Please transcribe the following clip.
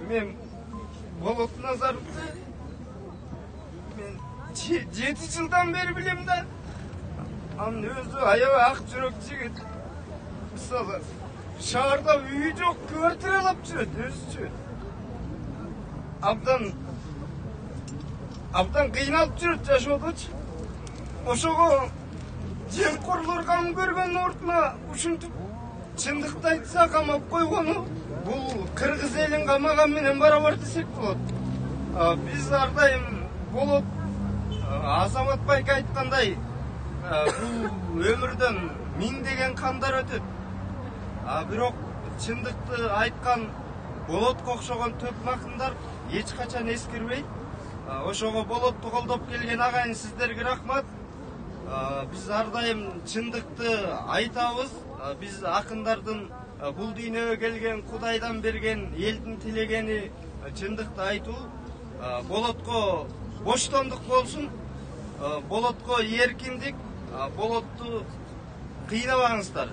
мен Болот Назаровты мен 7 жылдан бeri билем да. Анын өзү аябай ак жүрөк жигит. Мисалы, шаарда үй жок, квартиралап жүрөт, өзүчө. Абдан кыйналып жүрөт жашоодочу. Ошого жемкорлор кам көргөн ордуна ушинтип чындыкты айтса камап койгону бул кыргыз элин камаган менен барабар десек болот. Биз ар дайым Болот Азамат байке айткандай бул өмүрдөн миңдеген кандар өтөт. Бирок чындыкты айткан Болотко окшогон төп макындар эч качан эскирбейт. Ошого Болотту колдоп келген агайын сиздерге рахмат. Биз ар дайым чындыкты айтабыз. Биз акындардын бул дүйнөгө келген Кудайдан берген элдин тилегени чындыкты айтуу. Болотко боштондук болсун. Болотко эркиндик. Болотту кыйнабаңыздар.